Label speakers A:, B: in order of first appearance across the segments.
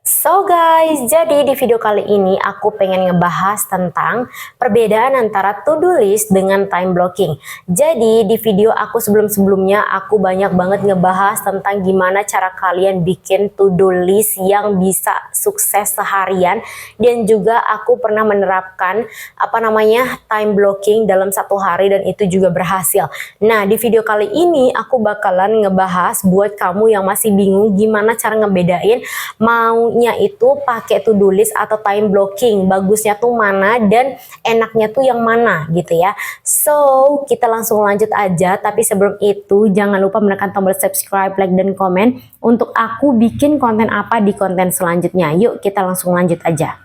A: So guys, jadi di video kali ini aku pengen ngebahas tentang perbedaan antara to-do list dengan time blocking. Jadi di video aku sebelum-sebelumnya aku banyak banget ngebahas tentang gimana cara kalian bikin to-do list yang bisa sukses seharian, dan juga aku pernah menerapkan time blocking dalam satu hari dan itu juga berhasil. Nah, di video kali ini aku bakalan ngebahas buat kamu yang masih bingung gimana cara ngebedain maunya itu pakai to-do list atau time blocking, bagusnya tuh mana dan enaknya tuh yang mana gitu ya. So kita langsung lanjut aja, tapi sebelum itu jangan lupa menekan tombol subscribe, like, dan komen untuk aku bikin konten apa di konten selanjutnya. Yuk kita langsung lanjut aja.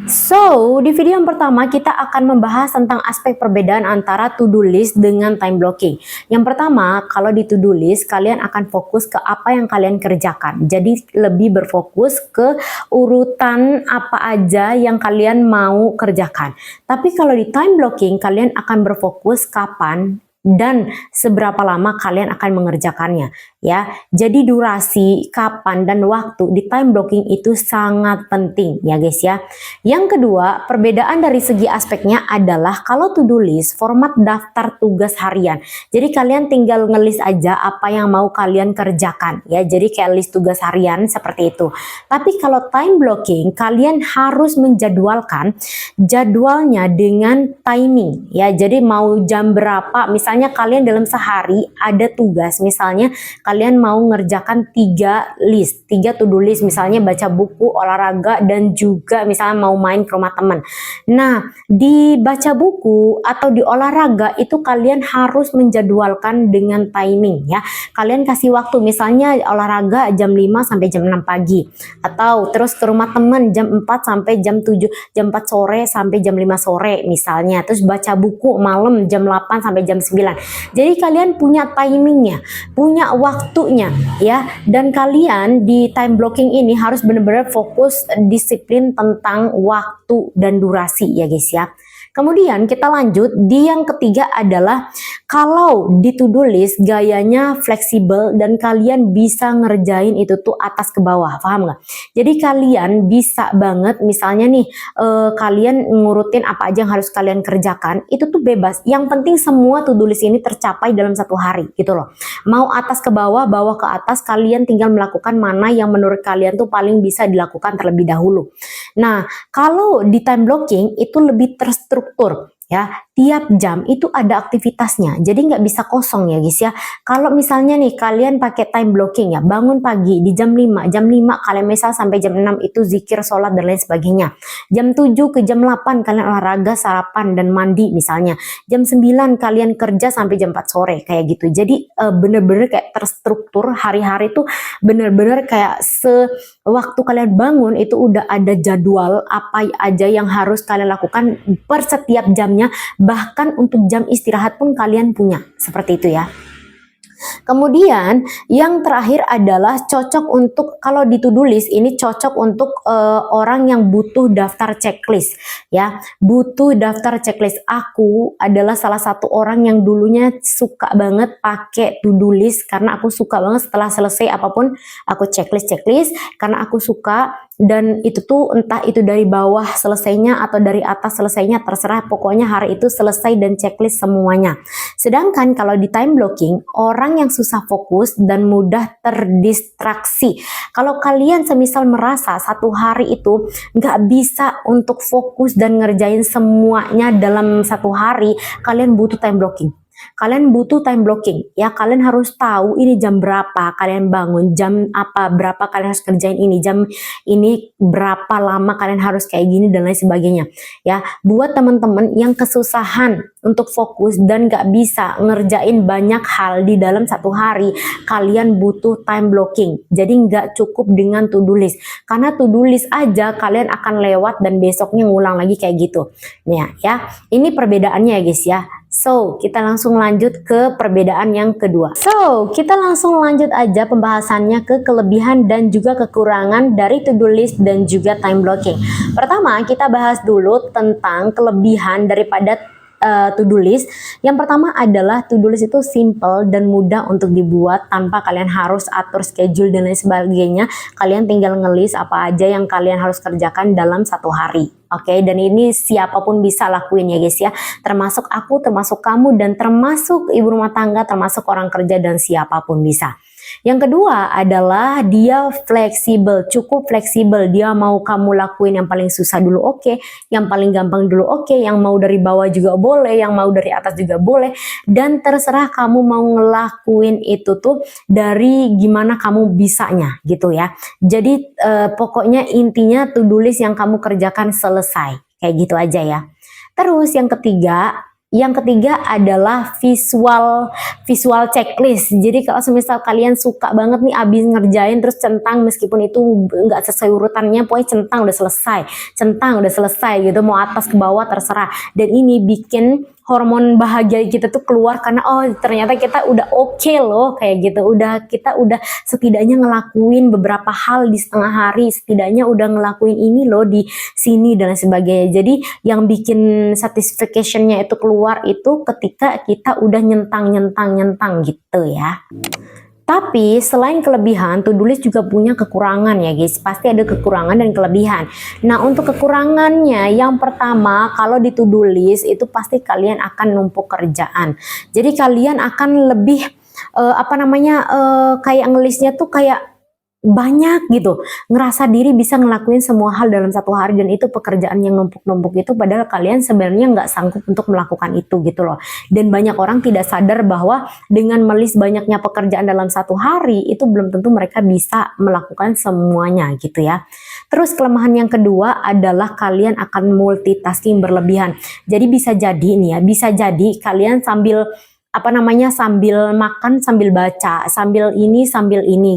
A: So, di video yang pertama kita akan membahas tentang aspek perbedaan antara to-do list dengan time blocking. Yang pertama, kalau di to-do list kalian akan fokus ke apa yang kalian kerjakan. Jadi lebih berfokus ke urutan apa aja yang kalian mau kerjakan. Tapi kalau di time blocking kalian akan berfokus kapan dan seberapa lama kalian akan mengerjakannya ya. Jadi durasi, kapan, dan waktu di time blocking itu sangat penting ya guys ya. Yang kedua, perbedaan dari segi aspeknya adalah kalau to do list format daftar tugas harian. Jadi kalian tinggal ngelis aja apa yang mau kalian kerjakan ya. Jadi kayak list tugas harian seperti itu. Tapi kalau time blocking kalian harus menjadwalkan jadwalnya dengan timing ya. Jadi mau jam berapa, misalnya kalian dalam sehari ada tugas, misalnya kalian mau ngerjakan 3 to do list, misalnya baca buku, olahraga, dan juga misalnya mau main ke rumah teman. Nah, di baca buku atau di olahraga itu kalian harus menjadwalkan dengan timing ya. Kalian kasih waktu, misalnya olahraga jam 5 sampai jam 6 pagi, atau terus ke rumah teman jam 4 sampai jam 7, jam 4 sore sampai jam 5 sore misalnya. Terus baca buku malam jam 8 sampai jam 9. Jadi kalian punya timingnya, punya waktunya ya, dan kalian di time blocking ini harus benar-benar fokus disiplin tentang waktu dan durasi ya guys ya. Kemudian kita lanjut di yang ketiga adalah kalau di to-do list gayanya fleksibel dan kalian bisa ngerjain itu tuh atas ke bawah, paham nggak? Jadi kalian bisa banget misalnya nih kalian ngurutin apa aja yang harus kalian kerjakan, itu tuh bebas. Yang penting semua to-do list ini tercapai dalam satu hari gitu loh. Mau atas ke bawah, bawah ke atas, kalian tinggal melakukan mana yang menurut kalian tuh paling bisa dilakukan terlebih dahulu. Nah, kalau di time blocking itu lebih terstruktur ya, tiap jam itu ada aktivitasnya, jadi nggak bisa kosong ya guys ya. Kalau misalnya nih kalian pakai time blocking ya, bangun pagi di jam 5 kalian misal sampai jam 6 itu zikir, sholat, dan lain sebagainya. Jam 7 ke jam 8 kalian olahraga, sarapan, dan mandi misalnya. Jam 9 kalian kerja sampai jam 4 sore kayak gitu. Jadi bener-bener kayak terstruktur, hari-hari tuh bener-bener kayak waktu kalian bangun itu udah ada jadwal apa aja yang harus kalian lakukan per setiap jamnya, bahkan untuk jam istirahat pun kalian punya, seperti itu ya. Kemudian yang terakhir adalah cocok untuk, kalau di to-do list ini cocok untuk orang yang butuh daftar checklist ya, butuh daftar checklist. Aku adalah salah satu orang yang dulunya suka banget pakai to-do list karena aku suka banget setelah selesai apapun aku checklist karena aku suka. Dan itu tuh entah itu dari bawah selesainya atau dari atas selesainya, terserah, pokoknya hari itu selesai dan checklist semuanya. Sedangkan kalau di time blocking, orang yang susah fokus dan mudah terdistraksi. Kalau kalian semisal merasa satu hari itu nggak bisa untuk fokus dan ngerjain semuanya dalam satu hari, kalian butuh time blocking. Kalian butuh time blocking ya, kalian harus tahu ini jam berapa kalian bangun, jam apa berapa kalian harus kerjain ini, jam ini berapa lama kalian harus kayak gini, dan lain sebagainya ya. Buat teman-teman yang kesusahan untuk fokus dan gak bisa ngerjain banyak hal di dalam satu hari, kalian butuh time blocking. Jadi gak cukup dengan to-do list, karena to-do list aja kalian akan lewat dan besoknya ngulang lagi kayak gitu ya. Ini perbedaannya ya guys ya. So, kita langsung lanjut ke perbedaan yang kedua. So, kita langsung lanjut aja pembahasannya ke kelebihan dan juga kekurangan dari to-do list dan juga time blocking. Pertama, kita bahas dulu tentang kelebihan daripada to-do list. Yang pertama adalah to-do list itu simple dan mudah untuk dibuat tanpa kalian harus atur schedule dan lain sebagainya. Kalian tinggal ngelis apa aja yang kalian harus kerjakan dalam satu hari. Oke, dan ini siapapun bisa lakuin ya guys ya. Termasuk aku, termasuk kamu, dan termasuk ibu rumah tangga, termasuk orang kerja, dan siapapun bisa. Yang kedua adalah dia fleksibel, cukup fleksibel. Dia mau kamu lakuin yang paling susah dulu oke, yang paling gampang dulu oke, yang mau dari bawah juga boleh, yang mau dari atas juga boleh, dan terserah kamu mau ngelakuin itu tuh dari gimana kamu bisanya gitu ya. Jadi pokoknya intinya to-do list yang kamu kerjakan selesai, kayak gitu aja ya. Terus yang ketiga adalah visual checklist. Jadi kalau semisal kalian suka banget nih abis ngerjain terus centang, meskipun itu nggak sesuai urutannya, pokoknya centang udah selesai gitu, mau atas ke bawah terserah. Dan ini bikin hormon bahagia kita tuh keluar karena oh ternyata kita udah oke loh kayak gitu. Kita udah setidaknya ngelakuin beberapa hal di setengah hari, setidaknya udah ngelakuin ini loh di sini dan sebagainya. Jadi yang bikin satisfaction-nya itu keluar itu ketika kita udah nyentang gitu ya. Tapi selain kelebihan, to-do list juga punya kekurangan ya guys. Pasti ada kekurangan dan kelebihan. Nah, untuk kekurangannya yang pertama, kalau di to-do list itu pasti kalian akan numpuk kerjaan. Jadi kalian akan lebih kayak ngelisnya tuh kayak banyak gitu, ngerasa diri bisa ngelakuin semua hal dalam satu hari, dan itu pekerjaan yang numpuk-numpuk itu padahal kalian sebenarnya nggak sanggup untuk melakukan itu gitu loh. Dan banyak orang tidak sadar bahwa dengan melis banyaknya pekerjaan dalam satu hari itu belum tentu mereka bisa melakukan semuanya gitu ya. Terus kelemahan yang kedua adalah kalian akan multitasking berlebihan. Jadi bisa jadi nih ya, bisa jadi kalian sambil sambil makan, sambil baca, sambil ini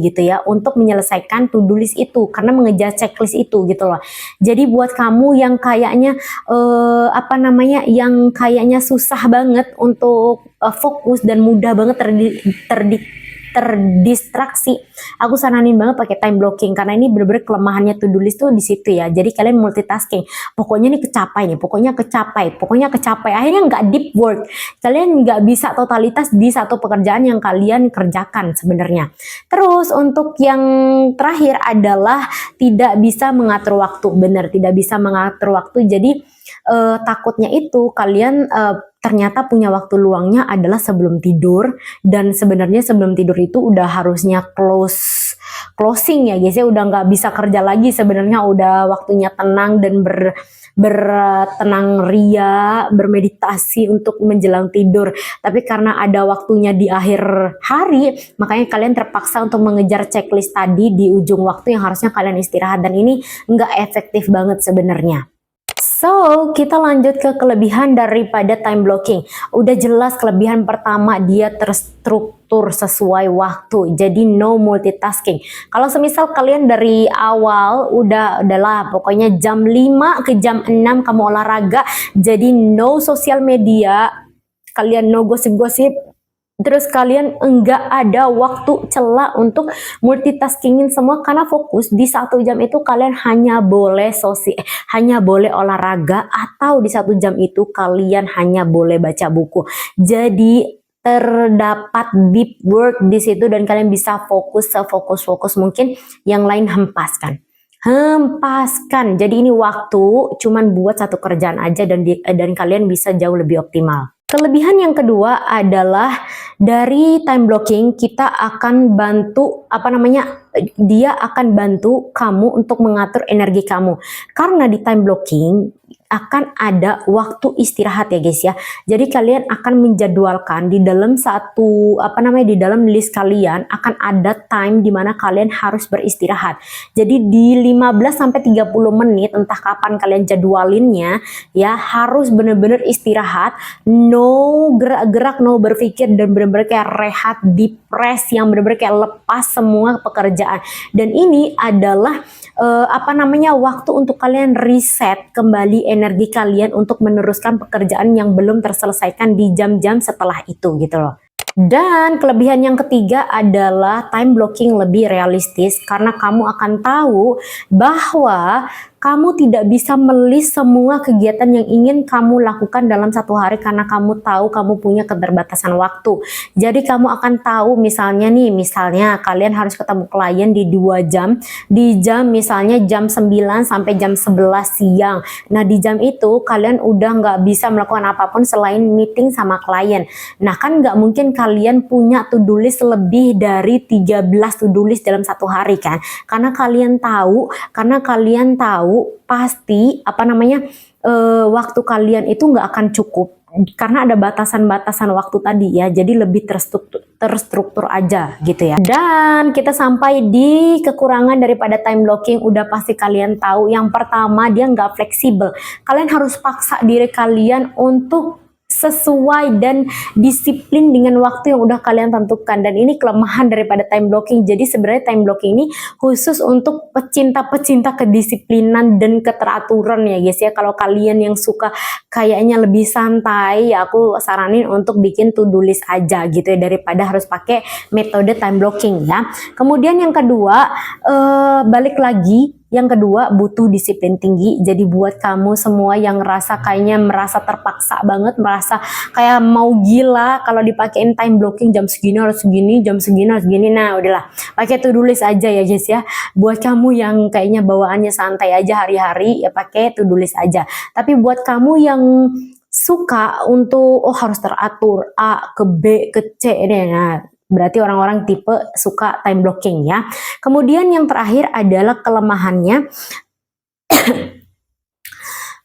A: gitu ya, untuk menyelesaikan to-do list itu, karena mengejar checklist itu gitu loh. Jadi buat kamu yang kayaknya yang kayaknya susah banget untuk fokus dan mudah banget terdistraksi, aku saranin banget pakai time blocking, karena ini bener-bener kelemahannya to-do list tuh di situ ya. Jadi kalian multitasking, pokoknya kecapai, akhirnya nggak deep work, kalian nggak bisa totalitas di satu pekerjaan yang kalian kerjakan sebenarnya. Terus untuk yang terakhir adalah tidak bisa mengatur waktu, tidak bisa mengatur waktu. Jadi takutnya itu kalian ternyata punya waktu luangnya adalah sebelum tidur, dan sebenarnya sebelum tidur itu udah harusnya closing ya guys ya, udah nggak bisa kerja lagi, sebenarnya udah waktunya tenang dan bertenang ria, bermeditasi untuk menjelang tidur. Tapi karena ada waktunya di akhir hari, makanya kalian terpaksa untuk mengejar checklist tadi di ujung waktu yang harusnya kalian istirahat, dan ini nggak efektif banget sebenarnya. So, kita lanjut ke kelebihan daripada time blocking. Udah jelas kelebihan pertama, dia terstruktur sesuai waktu. Jadi no multitasking. Kalau semisal kalian dari awal udahlah pokoknya jam 5 ke jam 6 kamu olahraga, jadi no sosial media, kalian no gosip-gosip, terus kalian enggak ada waktu celah untuk multitaskingin semua, karena fokus di 1 jam itu kalian hanya boleh olahraga, atau di 1 jam itu kalian hanya boleh baca buku. Jadi terdapat deep work di situ, dan kalian bisa fokus sefokus mungkin, yang lain hempaskan. Jadi ini waktu cuman buat satu kerjaan aja, dan kalian bisa jauh lebih optimal. Kelebihan yang kedua adalah dari time blocking kita akan bantu dia akan bantu kamu untuk mengatur energi kamu, karena di time blocking akan ada waktu istirahat ya guys ya. Jadi kalian akan menjadwalkan di dalam di dalam list kalian akan ada time di mana kalian harus beristirahat. Jadi di 15 sampai 30 menit entah kapan kalian jadwalinnya ya, harus bener-bener istirahat, no gerak-gerak, no berpikir, dan bener-bener kayak rehat, deep rest, yang bener-bener kayak lepas semua pekerjaan. Dan ini adalah waktu untuk kalian reset kembali energi kalian untuk meneruskan pekerjaan yang belum terselesaikan di jam-jam setelah itu gitu loh. Dan kelebihan yang ketiga adalah time blocking lebih realistis, karena kamu akan tahu bahwa kamu tidak bisa melis semua kegiatan yang ingin kamu lakukan dalam satu hari karena kamu tahu kamu punya keterbatasan waktu. Jadi kamu akan tahu misalnya kalian harus ketemu klien di 2 jam, di jam misalnya jam 9 sampai jam 11 siang. Nah di jam itu kalian udah nggak bisa melakukan apapun selain meeting sama klien. Nah kan nggak mungkin kalian punya to-do list lebih dari 13 to-do list dalam satu hari kan, karena kalian tahu pasti waktu kalian itu nggak akan cukup karena ada batasan-batasan waktu tadi ya, jadi lebih terstruktur aja gitu ya. Dan kita sampai di kekurangan daripada time blocking, udah pasti kalian tahu. Yang pertama, dia nggak fleksibel. Kalian harus paksa diri kalian untuk sesuai dan disiplin dengan waktu yang udah kalian tentukan, dan ini kelemahan daripada time blocking. Jadi sebenarnya time blocking ini khusus untuk pecinta-pecinta kedisiplinan dan keteraturan ya guys ya. Kalau kalian yang suka kayaknya lebih santai ya, aku saranin untuk bikin to-do list aja gitu ya, daripada harus pakai metode time blocking ya. Kemudian yang kedua, balik lagi, yang kedua butuh disiplin tinggi. Jadi buat kamu semua yang kayaknya merasa terpaksa banget, merasa kayak mau gila kalau dipakein time blocking, jam segini harus segini, jam segini harus segini. Nah udahlah, pakai to do list aja ya guys ya. Buat kamu yang kayaknya bawaannya santai aja hari-hari, ya pakai to do list aja. Tapi buat kamu yang suka untuk harus teratur A ke B ke C deh, nah berarti orang-orang tipe suka time blocking ya. Kemudian yang terakhir adalah kelemahannya.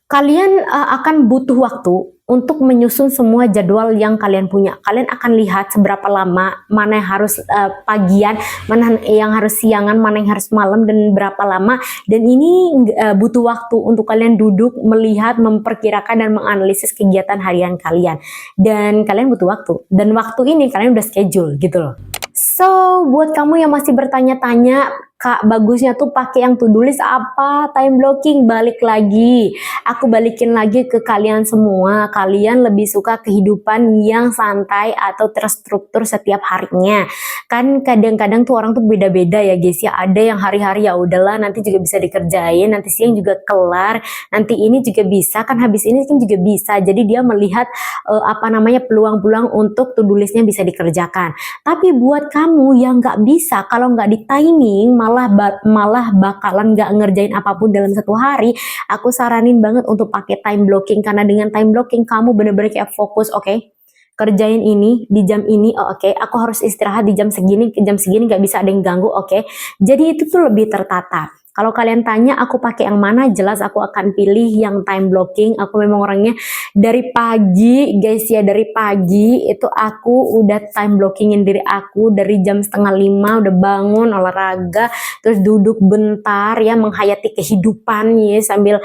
A: Kalian akan butuh waktu untuk menyusun semua jadwal yang kalian punya. Kalian akan lihat seberapa lama, mana yang harus pagian, mana yang harus siangan, mana yang harus malam, dan berapa lama. Dan ini butuh waktu untuk kalian duduk, melihat, memperkirakan, dan menganalisis kegiatan harian kalian. Dan kalian butuh waktu. Dan waktu ini kalian udah schedule gitu loh. So, buat kamu yang masih bertanya-tanya, Kak, bagusnya tuh pakai yang to-do list apa? Time blocking, balik lagi. Aku balikin lagi ke kalian semua. Kalian lebih suka kehidupan yang santai atau terstruktur setiap harinya. Kan kadang-kadang tuh orang tuh beda-beda ya guys ya. Ada yang hari-hari ya udahlah, nanti juga bisa dikerjain, nanti siang juga kelar, nanti ini juga bisa, kan habis ini kan juga bisa. Jadi dia melihat peluang-peluang untuk to-do listnya bisa dikerjakan. Tapi buat kamu yang nggak bisa, kalau nggak di timing, malah bakalan nggak ngerjain apapun dalam satu hari, aku saranin banget untuk pakai time blocking. Karena dengan time blocking kamu bener-bener kayak fokus, oke, kerjain ini di jam ini, oke, aku harus istirahat di jam segini, ke jam segini nggak bisa ada yang ganggu, oke. Jadi itu tuh lebih tertata. Kalau kalian tanya aku pakai yang mana, jelas aku akan pilih yang time blocking. Aku memang orangnya dari pagi guys ya, dari pagi itu aku udah time blockingin diri aku. Dari jam 4:30 udah bangun, olahraga, terus duduk bentar ya, menghayati kehidupan ya, sambil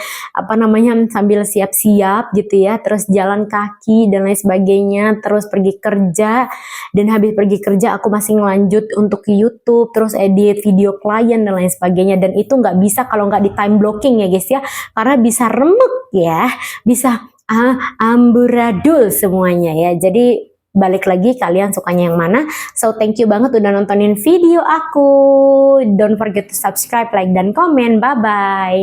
A: sambil siap-siap gitu ya, terus jalan kaki dan lain sebagainya, terus pergi kerja. Dan habis pergi kerja aku masih ngelanjut untuk ke YouTube, terus edit video klien dan lain sebagainya. Dan itu nggak bisa kalau nggak di time blocking ya guys ya, karena bisa remek ya, bisa amburadul semuanya ya. Jadi balik lagi kalian sukanya yang mana. So thank you banget udah nontonin video aku. Don't forget to subscribe, like, dan komen. Bye bye.